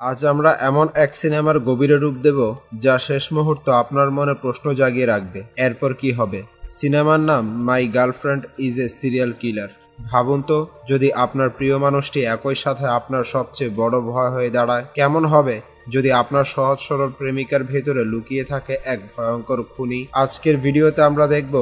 আজ আমরা এমন এক সিনেমার গভীরে ডুব দেব যা শেষ মুহূর্ত আপনার মনে প্রশ্ন জাগিয়ে রাখবে। এরপর কি হবে? সিনেমার নাম my girlfriend is a serial killer. ভাবুন তো, যদি আপনার প্রিয় মানুষটি একই সাথে আপনার সবচেয়ে বড় ভয় হয়ে দাঁড়ায়, কেমন হবে যদি আপনার সহজ সরল প্রেমিকার ভেতরে লুকিয়ে থাকে এক ভয়ঙ্কর খুনি? আজকের ভিডিওতে আমরা দেখব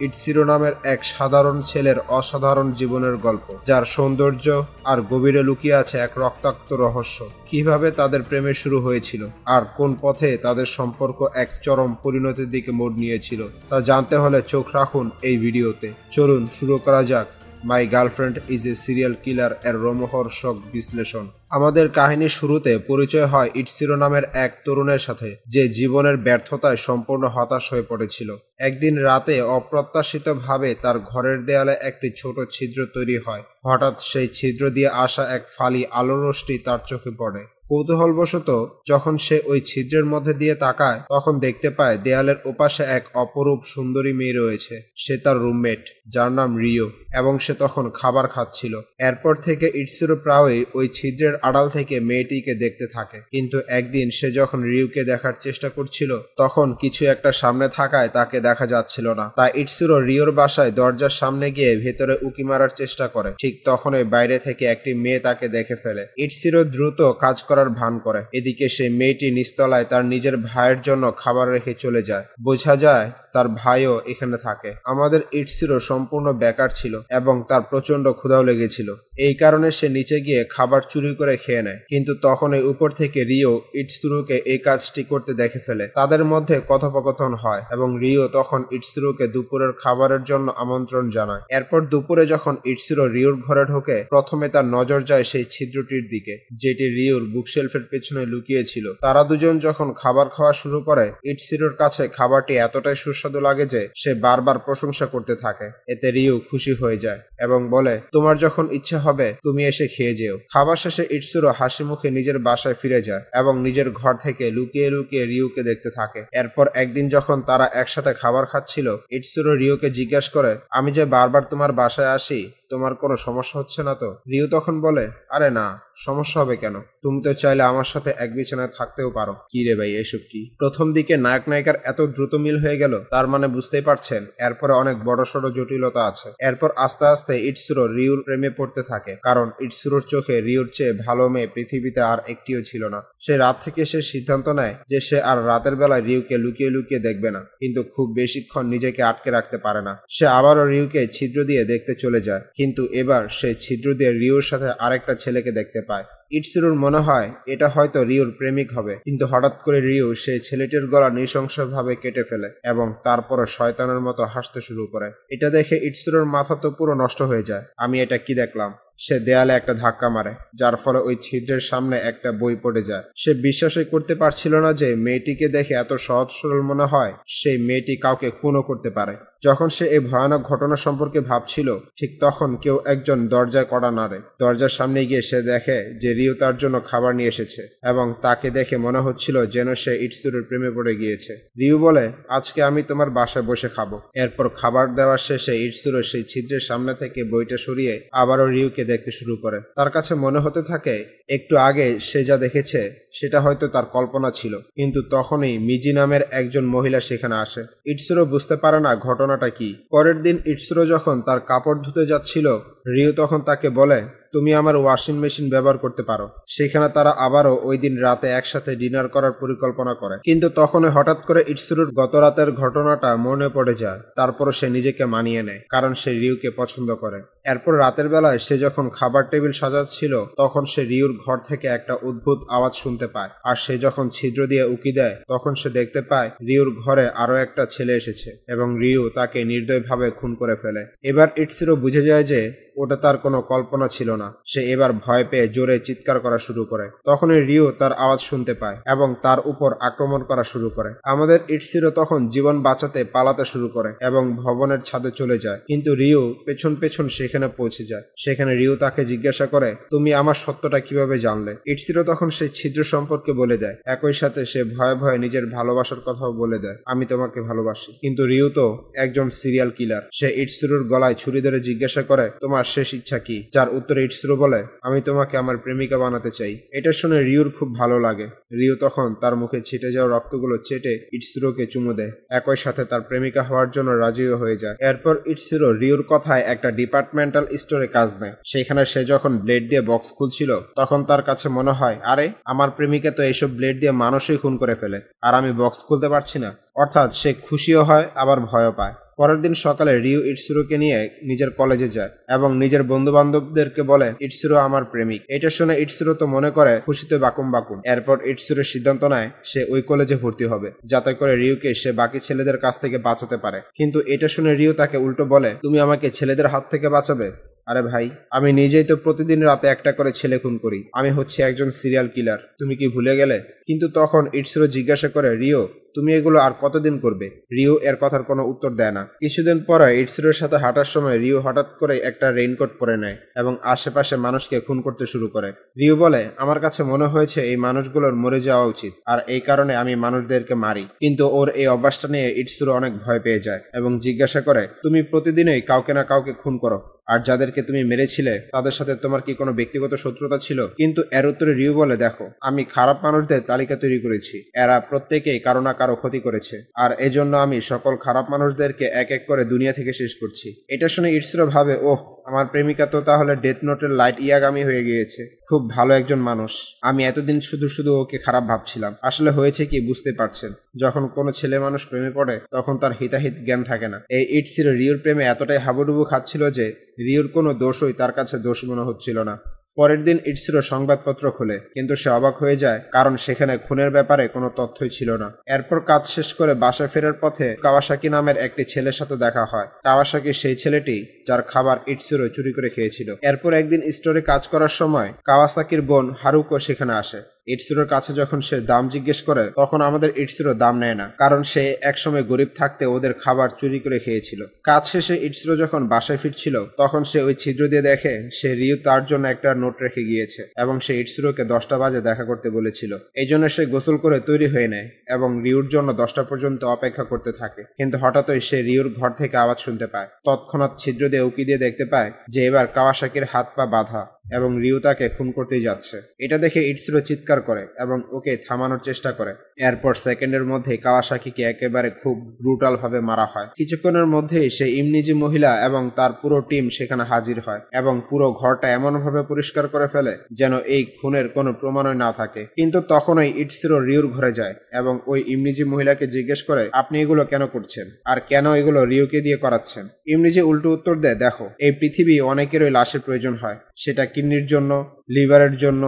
ইটসিরো নামের এক সাধারণ ছেলের অসাধারণ জীবনের গল্প, যার সৌন্দর্য আর গভীরে লুকিয়ে আছে এক রক্তাক্ত রহস্য। কিভাবে তাদের প্রেমে শুরু হয়েছিল আর কোন পথে তাদের সম্পর্ক এক চরম পরিণতির দিকে মোড় নিয়েছিল, তা জানতে হলে চোখ রাখুন এই ভিডিওতে। চলুন শুরু করা যাক my girlfriend is a serial killer এর রোমহর্ষক বিশ্লেষণ। আমাদের কাহিনীর শুরুতে পরিচয় হয় ইটসিরো নামের এক তরুণের সাথে, যে জীবনের ব্যর্থতায় সম্পূর্ণ হতাশ হয়ে পড়েছিল। একদিন রাতে অপ্রত্যাশিতভাবে তার ঘরের দেয়ালে একটি ছোট ছিদ্র তৈরি হয়। হঠাৎ সেই ছিদ্র দিয়ে আসা এক ফালি আলোর রশ্মি তার চোখে পড়ে। কৌতূহলবশত যখন সে ওই ছিদ্রের মধ্যে দিয়ে তাকায়, তখন দেখতে পায় দেয়ালের ওপাশে এক অপরূপ সুন্দরী মেয়ে রয়েছে। সে তার রুমমেট, যার নাম রিও, এবং সে তখন খাবার খাচ্ছিল। এরপর থেকে ইটসিরো প্রায়ই ওই ছিদ্রের আড়াল থেকে মেয়েটিকে দেখতে থাকে। কিন্তু একদিন সে যখন রিউকে দেখার চেষ্টা করছিল, তখন কিছু একটা সামনে থাকায় তাকে দেখা যাচ্ছিল না। তাই ইটসিরো রিওর বাসায় দরজার সামনে গিয়ে ভেতরে উকি মারার চেষ্টা করে। ঠিক তখনই বাইরে থেকে একটি মেয়ে তাকে দেখে ফেলে। ইটসিরো দ্রুত কাজ করার ভান করে। এদিকে সেই মেয়েটি নিচতলায় তার নিজের ভাইয়ের জন্য খাবার রেখে চলে যায়। বোঝা যায় তার ভাইও এখানে থাকে। আমাদের ইটসিরো সম্পূর্ণ বেকার ছিল এবং তার প্রচন্ড ক্ষুধাও লেগেছিল। এই কারণে সে নিচে গিয়ে খাবার চুরি করে খেয়ে নেয়। কিন্তু তখনই উপর থেকে রিও ইটসিরোকে এই কাজটি করতে দেখে ফেলে। তাদের মধ্যে কথোপকথন হয় এবং রিও তখন ইটসিরোকে দুপুরের খাবারের জন্য আমন্ত্রণ জানায়। এরপর দুপুরে যখন ইটসিরো রিওর ঘরে ঢোকে, প্রথমে তার নজর যায় সেই ছিদ্রটির দিকে, যেটি রিওর বুকশেলফের পেছনে লুকিয়েছিল। তারা দুজন যখন খাবার খাওয়া শুরু করে, ইটসিরোর কাছে খাবারটি এতটাই সুস্বাদু লাগে যে সে বারবার প্রশংসা করতে থাকে। এতে রিও খুশি হয়ে যায় এবং বলে, তোমার যখন ইচ্ছে হবে তুমি এসে খেয়ে যেও। খাবার শেষে ইটসিরো হাসি মুখে নিজের বাসায় ফিরে যায় এবং নিজের ঘর থেকে লুকিয়ে লুকিয়ে রিওকে দেখতে থাকে। এরপর একদিন যখন তারা একসাথে খাবার খাচ্ছিল, ইটসিরো রিওকে জিজ্ঞাসা করে, আমি যে বারবার তোমার বাসায় আসি, তোমার কোনো সমস্যা হচ্ছে না তো? রিও তখন বলে, আরে না, সমস্যা হবে কেন? তুমি তো চাইলে আমার সাথে এক বিছানায় থাকতেও পারো। কি রে ভাই, এসব কি? প্রথম দিকে নায়ক নায়িকার এত দ্রুত মিল হয়ে গেল, তার মানে বুঝতেই পারছেন এরপরে অনেক বড়সড় জটিলতা আছে। এরপর আস্তে আস্তে ইটসিরো রিওর প্রেমে পড়তে থাকে, কারণ ইটসিরোর চোখে রিওর চেয়ে ভালো মেয়ে পৃথিবীতে আর একটিও ছিল না। সে রাত থেকে সে সিদ্ধান্ত নেয় যে সে আর রাতের বেলায় রিওকে লুকিয়ে লুকিয়ে দেখবে না, কিন্তু খুব বেশিক্ষণ নিজেকে আটকে রাখতে পারে না। সে আবারও রিওকে ছিদ্র দিয়ে দেখতে চলে যায়, কিন্তু এবার সে ছিদ্র দিয়ে রিওর সাথে আরেকটা ছেলেকে দেখতে পায়। ইটসিরোর মনে হয় এটা হয়তো রিওর প্রেমিক হবে, কিন্তু হঠাৎ করে রিও সেই ছেলেটির গলা নৃশংসভাবে কেটে ফেলে এবং তারপরে শয়তানের মতো হাসতে শুরু করে। এটা দেখে ইটসিরোর মাথা তো পুরো নষ্ট হয়ে যায়। আমি এটা কি দেখলাম? সে দেয়ালে একটা ধাক্কা মারে, যার ফলে ওই ছিদ্রের সামনে একটা বই পড়ে যায়। সে বিশ্বাসই করতে পারছিল না যে মেয়েটিকে দেখে এত সহজ সরল মনে হয় সেই মেয়েটি কাউকে খুনও করতে পারে। যখন সে এই ভয়ানক ঘটনা সম্পর্কে ভাবছিল, ঠিক তখন কেউ একজন দরজায় কড়া নাড়ে। দরজার সামনে গিয়ে সে দেখে যে রিও তার জন্য খাবার নিয়ে এসেছে এবং তাকে দেখে মনে হচ্ছিল যেন সে ইটসিরোর প্রেমে পড়ে গিয়েছে। রিও বলে, আজকে আমি তোমার বাসায় বসে খাবো। এরপর খাবার দেওয়ার শেষে ইটসিরো সেই ছিদ্রের সামনে থেকে বইটা সরিয়ে আবারও রিওকে দেখতে শুরু করে। তার কাছে মনে হতে থাকে একটু আগে সে যা দেখেছে সেটা হয়তো তার কল্পনা ছিল। কিন্তু তখনই মিজি নামের একজন মহিলা সেখানে আসে। ইটসিরো বুঝতে পারে না ঘটনাটা কি। পরের দিন ইটসিরো যখন তার কাপড় ধুতে যাচ্ছিল, রিও তখন তাকে বলে, তুমি আমার ওয়াশিং মেশিন ব্যবহার করতে পারো। সেখানে তারা আবারও ওই দিন রাতে একসাথে ডিনার করার পরিকল্পনা করে। কিন্তু তখনই হঠাৎ করে ইটসিরোর গত রাতের ঘটনাটা মনে পড়ে যায়। তারপরও সে নিজেকে মানিয়ে নেয়, কারণ সে রিওকে পছন্দ করে। এরপর রাতের বেলায় সে যখন খাবার টেবিল সাজাচ্ছিল, তখন সে রিওর ঘর থেকে একটা অদ্ভুত আওয়াজ শুনতে পায়। আর সে যখন ছিদ্র দিয়ে উকি দেয়, তখন সে দেখতে পায় রিওর ঘরে আরো একটা ছেলে এসেছে এবং রিও তাকে নির্দয়ভাবে খুন করে ফেলে। এবার ইটসিরো বুঝে যায় যে ওটা তার কোনো কল্পনা ছিল না। সে এবার ভয় পেয়ে জোরে চিৎকার করা শুরু করে। তখনই রিও তার আওয়াজ শুনতে পায় এবং তার উপর আক্রমণ করা শুরু করে। আমাদের ইটসিরো তখন জীবন বাঁচাতে পালাতে শুরু করে এবং ভবনের ছাদে চলে যায়। কিন্তু রিও পেছন পেছন সেখানে সেখানে পৌঁছে যায়। সেখানে রিউ তাকে জিজ্ঞাসা করে, তুমি আমার সত্যটা কিভাবে জানলে? ইটসিরো তখন সেই ছিদ্র সম্পর্কে বলে দেয়। একই সাথে সে ভয়ে ভয়ে নিজের ভালোবাসার কথাও বলে দেয়, আমি তোমাকে ভালোবাসি। কিন্তু রিউ তো একজন সিরিয়াল কিলার। সে ইটসিরোর গলায় ছুরি ধরে জিজ্ঞাসা করে, তোমার শেষ ইচ্ছা কি? যার উত্তরে ইটসিরো বলে, আমি তোমাকে আমার প্রেমিকা বানাতে চাই। এটা শুনে রিউর খুব ভালো লাগে। রিউ তখন তার মুখে ছিটে যাওয়া রক্তগুলো চেটে ইটসিরোকে চুমু দেয়। একই সাথে তার প্রেমিকা হওয়ার জন্য রাজিও হয়ে যায়। এরপর ইটসিরো রিউর কথায় একটা ডিপার্টমেন্টাল স্টোরে কাজ নেয়। সেখানে সে যখন ব্লেড দিয়ে বক্স খুলছিল তখন তার কাছে মনে হয়, আরে আমার প্রেমিকা তো এইসব ব্লেড দিয়ে মানুষই খুন করে ফেলে, আর আমি বক্স খুলতে পারছি না। অর্থাৎ সে খুশিও হয় আবার ভয়ও পায়। পরের দিন সকালে রিউ ইটসিরোকে নিয়ে নিজের কলেজে যায় এবং নিজের বন্ধু বান্ধবদেরকে বলে, ইটসিরো আমার প্রেমিক। এটা শুনে ইটসিরো তো মনে করে খুশিতে বাকুম বাকুম। এরপর ইটসিরো সিদ্ধান্ত নেয় সে ওই কলেজে ভর্তি হবে, যাতে করে রিউকে সে বাকি ছেলেদের কাছ থেকে বাঁচাতে পারে। কিন্তু এটা শুনে রিউ তাকে উল্টো বলে, তুমি আমাকে ছেলেদের হাত থেকে বাঁচাবে? আরে ভাই, আমি নিজেই তো প্রতিদিন রাতে একটা করে ছেলে খুন করি। আমি হচ্ছে একজন সিরিয়াল কিলার, তুমি কি ভুলে গেলে? কিন্তু তখন ইটসিরো জিজ্ঞাসা করে, রিও তুমি এগুলো আর কতদিন করবে? রিও এর কথার কোনো উত্তর দেয় না। কিছুদিন পরে ইটসিরোর সাথে হাঁটার সময় রিও হঠাৎ করে একটা রেইনকোট পরে নেয় এবং আশেপাশে মানুষকে খুন করতে শুরু করে। রিও বলে, আমার কাছে মনে হয়েছে এই মানুষগুলোর মরে যাওয়া উচিত, আর এই কারণে আমি মানুষদেরকে মারি। কিন্তু ওর এই অভ্যাসটা নিয়ে ইটসিরো অনেক ভয় পেয়ে যায় এবং জিজ্ঞাসা করে, তুমি প্রতিদিনই কাউকে না কাউকে খুন করো, আর যাদেরকে তুমি মেরেছিলে তাদের সাথে তোমার কি কোনো ব্যক্তিগত শত্রুতা ছিল? কিন্তু এর উত্তরে রিউ বলে, দেখো আমি খারাপ মানুষদের তালিকা তৈরি করেছি, এরা প্রত্যেকেই কারো না কারো ক্ষতি করেছে, আর এজন্য আমি সকল খারাপ মানুষদেরকে এক এক করে দুনিয়া থেকে শেষ করছি। এটা শুনে ইটসিরো ভাবে, ওহ, আমার প্রেমিকা তো তাহলে ডেথ নোটের লাইট ইয়াগামী হয়ে গিয়েছে। খুব ভালো একজন মানুষ। আমি এতদিন শুধু শুধু ওকে খারাপ ভাবছিলাম। আসলে হয়েছে কি বুঝতে পারছেন, যখন কোনো ছেলে মানুষ প্রেমে পড়ে তখন তার হিতাহিত জ্ঞান থাকে না। এই ইটসিরো রিউর প্রেমে এতটাই হাবুডুবু খাচ্ছিল যে রিউর কোনো দোষই তার কাছে দোষ মনে হচ্ছিল না। পরের দিন ইটসিরো সংবাদপত্র খোলে, কিন্তু সে অবাক হয়ে যায়, কারণ সেখানে খুনের ব্যাপারে কোনো তথ্যই ছিল না। এরপর কাজ শেষ করে বাসায় ফেরার পথে কাওয়াসাকি নামের একটি ছেলের সাথে দেখা হয়। কাওয়াসাকি সেই ছেলেটি যার খাবার ইটসিরো চুরি করে খেয়েছিল। এরপর একদিন স্টোরে কাজ করার সময় কাওয়াসাকির বোন হারুকো সেখানে আসে। ইটসিরোর কাছে যখন সে দাম জিজ্ঞেস করে তখন আমাদের ইটসিরো দাম নেয় না, কারণ সে একসময় গরিব থাকতে ওদের খাবার চুরি করে খেয়েছিল। কাজ শেষে ইটসিরো যখন বাসায় ফিরছিল তখন সে ওই ছিদ্র দিয়ে দেখে সে রিউ তার জন্য একটা নোট রেখে গিয়েছে এবং সে ইটসিরোকে 10টা বাজে দেখা করতে বলেছিল। এই জন্য সে গোসল করে তৈরি হয়ে নেয় এবং রিউর জন্য 10টা পর্যন্ত অপেক্ষা করতে থাকে। কিন্তু হঠাৎই সে রিউর ঘর থেকে আওয়াজ শুনতে পায়। তৎক্ষণাৎ ছিদ্র দিয়ে উকি দিয়ে দেখতে পায় যে এবার কাওয়াসাকির হাত পা বাঁধা এবং রিউ তাকে খুন করতেই যাচ্ছে। এটা দেখে ইটসিরো চিৎকার করে এবং ওকে থামানোর চেষ্টা করে। এরপর সেকেন্ডের মধ্যে কাওয়াসাকিকে একেবারে খুব ব্রুটাল ভাবে মারা হয়। কিছুক্ষণের মধ্যেই সে ইমনিজি মহিলা এবং তার পুরো টিম সেখানে হাজির হয় এবং পুরো ঘরটা এমনভাবে পরিষ্কার করে ফেলে যেন এই খুনের কোনো প্রমাণই না থাকে। কিন্তু তখনই ইটসিরো রিউর ঘরে যায় এবং ওই ইমনিজি মহিলাকে জিজ্ঞেস করে, আপনি এগুলো কেন করছেন আর কেন এগুলো রিউকে দিয়ে করাচ্ছেন? ইমনিজি উল্টো উত্তর দেয়, দেখো এই পৃথিবী অনেকেরই লাশের প্রয়োজন হয়, সেটা কিডনির জন্য, লিভারের জন্য,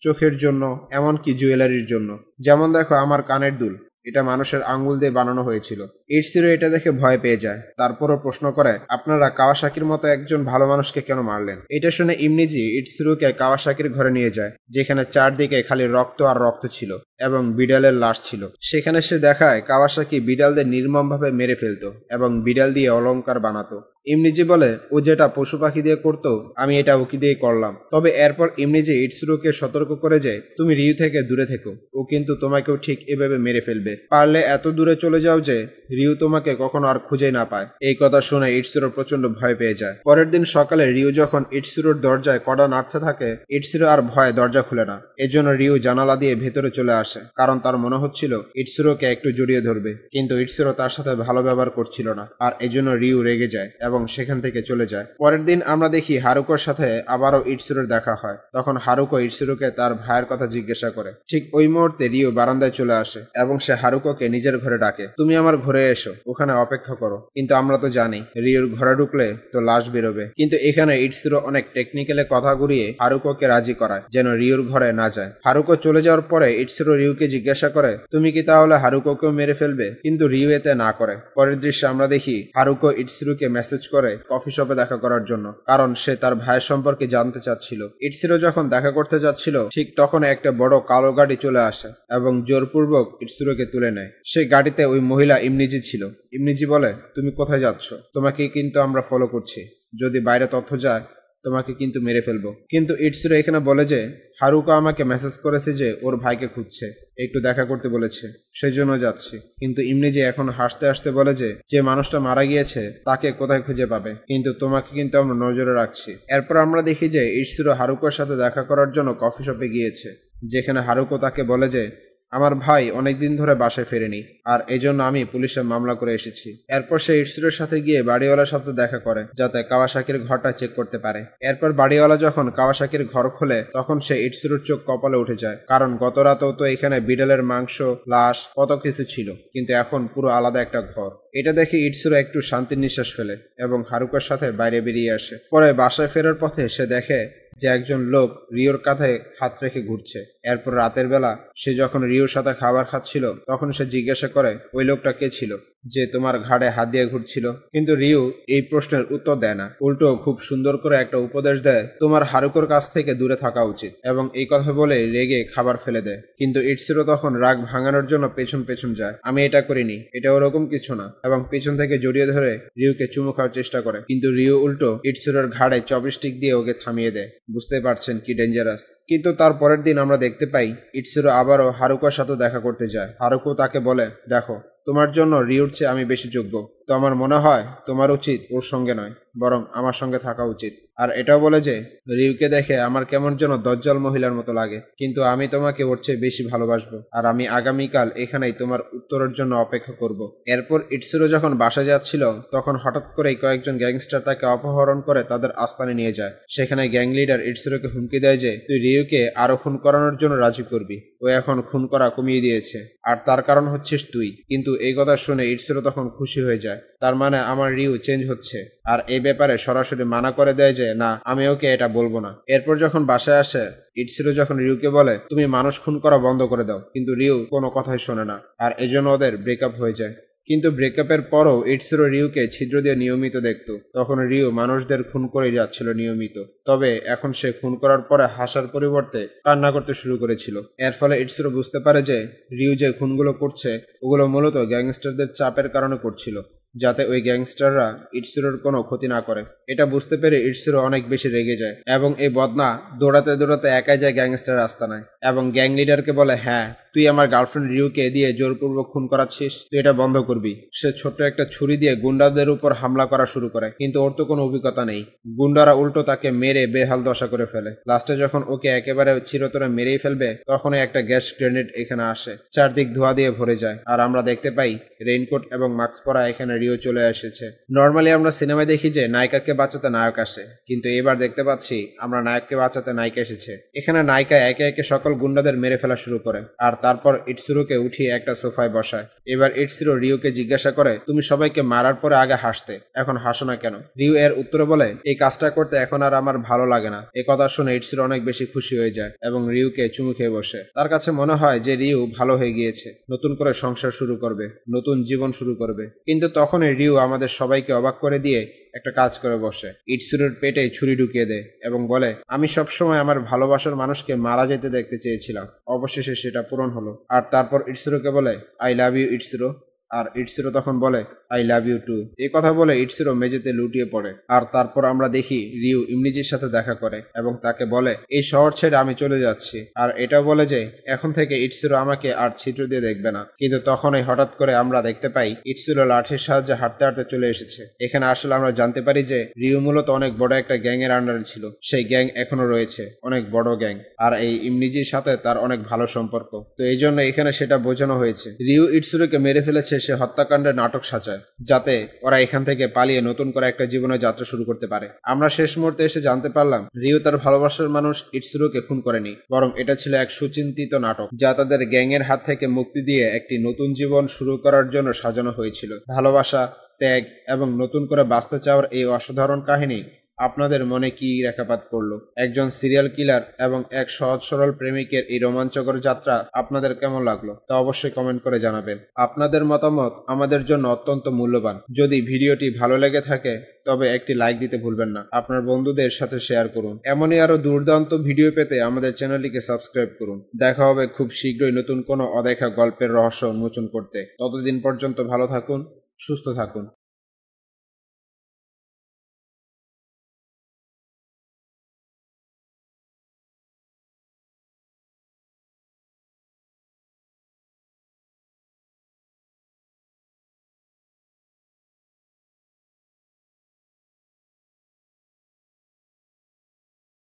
চোখের জন্য, এমনকি জুয়েলারির জন্য। যেমন দেখো আমার কানের দুল, এটা মানুষের আঙ্গুল দিয়ে বানানো হয়েছিল। ইটসিরো এটা দেখে ভয় পেয়ে যায়। তারপরও প্রশ্ন করে, আপনারা কাওয়াসাকির মতো একজন ভালো মানুষকে কেন মারলেন? এটা শুনে ইমনিজি ইটসিরোকে কাওয়াসাকির ঘরে নিয়ে যায়, যেখানে চারদিকে খালি রক্ত আর রক্ত ছিল এবং বিড়ালের লাশ ছিল। সেখানে সে দেখায় কাওয়াসাকি বিড়ালদের নির্মমভাবে মেরে ফেলতো এবং বিড়াল দিয়ে অলংকার বানাতো। ইমনিজি বলে, ও যেটা পশু পাখি দিয়ে করতো আমি এটা ওকে দিয়ে করলাম। তবে এরপর ইমনিজি ইটসিরোকে সতর্ক করে যে, তুমি রিউ থেকে দূরে থেকো, ও কিন্তু তোমাকেও ঠিক এভাবে মেরে ফেলবে। পারলে এত দূরে চলে যাও যে রিউ তোমাকে কখনো আর খুঁজে না পায়। এই কথা শুনে ইটসিরো প্রচন্ড ভয় পেয়ে যায়। পরের দিন সকালে রিউ যখন ইটসিরোর দরজায় কড়া নাড়তে থাকে, ইটসিরো আর ভয়ে দরজা খুলে না। এজন্য রিউ জানালা দিয়ে ভেতরে চলে আসে, কারণ তার মনে হচ্ছিল ইটসিরোকে একটু জড়িয়ে ধরবে। কিন্তু ইটসিরো তার সাথে ভালো ব্যবহার করছিল না, আর এজন্য রিউ রেগে যায় এবং সেখান থেকে চলে যায়। পরের দিন আমরা দেখি হারুকোর সাথে আবারও ইটসিরোর দেখা হয়। তখন হারুকো ইটসিরোকে তার ভাইয়ের কথা জিজ্ঞাসা করে। ঠিক ওই মুহূর্তে রিউ বারান্দায় চলে আসে এবং সে হারুকোকে নিজের ঘরে ডাকে, তুমি আমার ঘরে এসো, ওখানে অপেক্ষা করো। কিন্তু আমরা তো জানি রিউর ঘরে ঢুকলে তো লাশ বেরোবে। কিন্তু এখানে ইটসিরো অনেক টেকনিক্যালে কথা ঘুরিয়ে হারুকোকে রাজি করায় যেন রিউর ঘরে না যায়। হারুকো চলে যাওয়ার পরে ইটসিরো রিউকে জিজ্ঞাসা করে, তুমি কি তাহলে হারুকোকেও মেরে ফেলবে? কিন্তু রিউ এতে না করে। পরের দৃশ্যে আমরা দেখি হারুকো ইটসিরোকে মেসেজ করে কফি শপে দেখা করার জন্য, কারণ সে তার ভাইয়ের সম্পর্কে জানতে চাচ্ছিল। ইটসিরো যখন দেখা করতে যাচ্ছিল ঠিক তখন একটা বড় কালো গাড়ি চলে আসে এবং জোরপূর্বক ইটসিরোকে তুলে নেয়। সেই গাড়িতে ওই মহিলা ইমনিজি ছিল। ইমনিজি বলে, তুমি কোথায় যাচ্ছ? তোমাকে কিন্তু আমরা ফলো করছি। যদি বাইরে তথ্য যায় তোমাকে কিন্তু মেরে ফেলবো। কিন্তু ইটসুরো এখানে বলে যে হারুকো আমাকে মেসেজ করেছে যে ওর ভাইকে খুঁজছে, একটু দেখা করতে বলেছে, সেই জন্য যাচ্ছি। কিন্তু ইমনিজি এখন হাসতে হাসতে বলে যে মানুষটা মারা গিয়েছে তাকে কোথায় খুঁজে পাবে, কিন্তু তোমাকে কিন্তু আমরা নজরে রাখছি। এরপর আমরা দেখি যে ইটসুরো হারুকোর সাথে দেখা করার জন্য কফি শপে গিয়েছে, যেখানে হারুকো তাকে বলে যে আমার ভাই অনেকদিন ধরে বাসায় ফেরেনি, আর এজন্য আমি পুলিশে মামলা করে এসেছি। এরপর সে ইটসুরোর সাথে গিয়ে বাড়িওয়ালার সাথে দেখা করে যাতে কাওয়াসাকির ঘরটা চেক করতে পারে। এরপর বাড়িওয়ালা যখন কাওয়াসাকির ঘর খোলে তখন সে ইটসুরোর চোখ কপালে উঠে যায়, কারণ গত রাতেও তো এখানে বিড়ালের মাংস, লাশ, কত কিছু ছিল, কিন্তু এখন পুরো আলাদা একটা ঘর। এটা দেখে ইটসুরো একটু শান্তির নিঃশ্বাস ফেলে এবং হারুকোর সাথে বাইরে বেরিয়ে আসে। পরে বাসায় ফেরার পথে সে দেখে যে একজন লোক রিওর কাঁধে হাত রেখে ঘুরছে। এরপর রাতের বেলা সে যখন রিওর সাথে খাবার খাচ্ছিল তখন সে জিজ্ঞাসা করে ওই লোকটা কে ছিল যে তোমার ঘাড়ে হাত দিয়ে ঘুরছিল। কিন্তু রিও এই প্রশ্নের উত্তর দেয় না, উল্টো খুব সুন্দর করে একটা উপদেশ দেয়, তোমার হারুকোর কাছ থেকে দূরে থাকা উচিত, এবং এই কথা বলে রেগে খাবার ফেলে দেয়। কিন্তু ইটসুরো তখন রাগ ভাঙানোর জন্য পেছন পেছন যায়, আমি এটা করিনি, এটা ওরকম কিছু না, এবং পেছন থেকে জড়িয়ে ধরে রিওকে চুমু খাওয়ার চেষ্টা করে। কিন্তু রিও উল্টো ইটসুরোর ঘাড়ে চপস্টিক দিয়ে ওকে থামিয়ে দেয়। বুঝতে পারছেন কি ডেঞ্জারাস। কিন্তু তার পরের দিন আমরা দেখতে পাই ইটসুরো আবারও হারুকোর সাথে দেখা করতে যায়। হারুকো তাকে বলে, দেখো তোমার জন্য রিওর চেয়ে আমি বেশি যোগ্য, তো আমার মনে হয় তোমার উচিত ওর সঙ্গে নয়, বরং আমার সঙ্গে থাকা উচিত। আর এটাও বলে যে রিউকে দেখে আমার কেমন যেন দজ্জাল মহিলার মতো লাগে, কিন্তু আমি তোমাকে ওর চেয়ে বেশি ভালোবাসবো, আর আমি আগামীকাল এখানেই তোমার উত্তরের জন্য অপেক্ষা করব। এরপর ইটসুরো যখন বাসা যাচ্ছিল তখন হঠাৎ করেই কয়েকজন গ্যাংস্টার তাকে অপহরণ করে তাদের আস্তানে নিয়ে যায়। সেখানে গ্যাং লিডার ইটসুরোকে হুমকি দেয় যে তুই রিউকে আরো খুন করানোর জন্য রাজি করবি, ও এখন খুন করা কমিয়ে দিয়েছে, আর তার কারণ হচ্ছিস তুই। কিন্তু এই কথা শুনে ইটসুরো তখন খুশি হয়ে যায়, তার মানে আমার রিউ চেঞ্জ হচ্ছে, আর এই ব্যাপারে সরাসরি মানা করে দেয় যে না, আমি ওকে এটা বলবো না। এরপর যখন বাসায় আসে ইটসুরো যখন রিউকে বলে তুমি মানুষ খুন করা বন্ধ করে দাও, কিন্তু রিউ কোনো কথাই শোনে না, আর এজন্য ওদের ব্রেকআপ হয়ে যায়। কিন্তু ব্রেকআপের পরও ইটসুরো রিউকে ছিদ্র দিয়ে নিয়মিত দেখত। তখন রিউ মানুষদের খুন করে যাচ্ছিল নিয়মিত, তবে এখন সে খুন করার পরে হাসার পরিবর্তে কান্না করতে শুরু করেছিল। এর ফলে ইটসুরো বুঝতে পারে যে রিউ যে খুনগুলো করছে ওগুলো মূলত গ্যাংস্টারদের চাপের কারণে করছিল, যাতে ওই গ্যাংস্টাররা ইটসুরোর কোনো ক্ষতি না করে। এটা বুঝতে পেরে ইটসুরো অনেক বেশি রেগে যায় এবং এই বদনা দৌড়াতে দৌড়াতে একাই যায় গ্যাংস্টার আস্তানায় এবং গ্যাং লিডারকে বলে, হ্যাঁ তুই আমার গার্লফ্রেন্ড রিউকে দিয়ে জোরপূর্বক খুন করাচ্ছিস, তুই এটা বন্ধ করবি। সে ছোট্ট একটা ছুরি দিয়ে গুন্ডাদের উপর হামলা করা শুরু করে, কিন্তু ওর তো কোনো অভিজ্ঞতা নেই। গুন্ডারা উল্টো তাকে মেরে বেহাল দশা করে ফেলে। লাস্টে যখন ওকে একেবারে চিরতরে মেরেই ফেলবে তখনই একটা গ্যাস গ্রেনেড এখানে আসে, চারদিক ধোঁয়া দিয়ে ভরে যায়, আর আমরা দেখতে পাই রেইনকোট এবং মাস্ক পরা এখানে রিও চলে এসেছে। নর্মালি আমরা সিনেমায় দেখি যে নায়িকাকে বাঁচাতে নায়ক আসে, কিন্তু এবার দেখতে পাচ্ছি আমরা নায়ককে বাঁচাতে নায়িকা এসেছে। এখানে নায়িকা একে একে সকল গুন্ডাদের মেরে ফেলা শুরু করে, আর তারপর ইটসুরোকে উঠিয়ে একটা সোফায় বসায়। এবার ইটসুরো রিওকে জিজ্ঞাসা করে তুমি সবাইকে মারার পরে আগে হাসতে, এখন হাসো না কেন? রিও এর উত্তরে বলে এই কাজটা করতে এখন আর আমার ভালো লাগে না। এই কথা শুনে ইটসুরো অনেক বেশি খুশি হয়ে যায় এবং রিউকে চুমু খেয়ে বসে। তার কাছে মনে হয় যে রিউ ভালো হয়ে গিয়েছে, নতুন করে সংসার শুরু করবে, নতুন জীবন শুরু করবে। কিন্তু তখনই রিউ আমাদের সবাইকে অবাক করে দিয়ে একটা কাজ করে বসে, ইটসুরোর পেটে ছুরি ঢুকিয়ে দেয় এবং বলে আমি সবসময় আমার ভালোবাসার মানুষকে মারা যেতে দেখতে চেয়েছিলাম, অবশেষে সেটা পূরণ হলো। আর তারপর ইটসুরোকে বলে আই লাভ ইউ ইটসুরো, আর ইটসুরো তখন বলে আই লাভ ইউ টু। এই কথা বলে ইটসুরো মেঝেতে লুটিয়ে পড়ে। আর তারপর আমরা দেখি রিউ ইমনিজির সাথে দেখা করে এবং তাকে বলে এই শহর ছেড়ে আমি চলে যাচ্ছি, আর এটাও বলে যে এখন থেকে ইটসুরো আমাকে আর ছিদ্র দিয়ে দেখবে না। কিন্তু তখনই হঠাৎ করে আমরা দেখতে পাই ইটসুরো লাঠির সাহায্যে হাঁটতে হাঁটতে চলে এসেছে। এখানে আসলে আমরা জানতে পারি যে রিউ মূলত অনেক বড় একটা গ্যাং এর আন্ডারে ছিল, সেই গ্যাং এখনো রয়েছে, অনেক বড় গ্যাং, আর এই ইমনিজির সাথে তার অনেক ভালো সম্পর্ক। তো এই জন্য এখানে সেটা বোঝানো হয়েছে। রিউ ইটসুরোকে মেরে ফেলেছে সে হত্যাকাণ্ডের নাটক সাজায়, যাতে ওরা এখান থেকে পালিয়ে নতুন করে একটা জীবনের যাত্রা শুরু করতে পারে। আমরা শেষ মুহূর্তে এসে জানতে পারলাম রিউ তার ভালোবাসার মানুষ ইটসুরোকে খুন করেনি, বরং এটা ছিল এক সুচিন্তিত নাটক যা তাদের গ্যাংয়ের হাত থেকে মুক্তি দিয়ে একটি নতুন জীবন শুরু করার জন্য সাজানো হয়েছিল। ভালোবাসা, ত্যাগ এবং নতুন করে বাঁচতে চাওয়ার এই অসাধারণ কাহিনী আপনাদের মনে কি রেখাপাত করলো? একজন সিরিয়াল কিলার এবং এক সহজ সরল প্রেমিকের এই রোমাঞ্চকর যাত্রা আপনাদের কেমন লাগলো তা অবশ্যই কমেন্ট করে জানাবেন। আপনাদের মতামত আমাদের জন্য অত্যন্ত মূল্যবান। যদি ভিডিওটি ভালো লেগে থাকে তবে একটি লাইক দিতে ভুলবেন না, আপনার বন্ধুদের সাথে শেয়ার করুন। এমনই আরো দুর্দান্ত ভিডিও পেতে আমাদের চ্যানেলটিকে সাবস্ক্রাইব করুন। দেখা হবে খুব শীঘ্রই নতুন কোনো অদেখা গল্পের রহস্য উন্মোচন করতে। ততদিন পর্যন্ত ভালো থাকুন, সুস্থ থাকুন।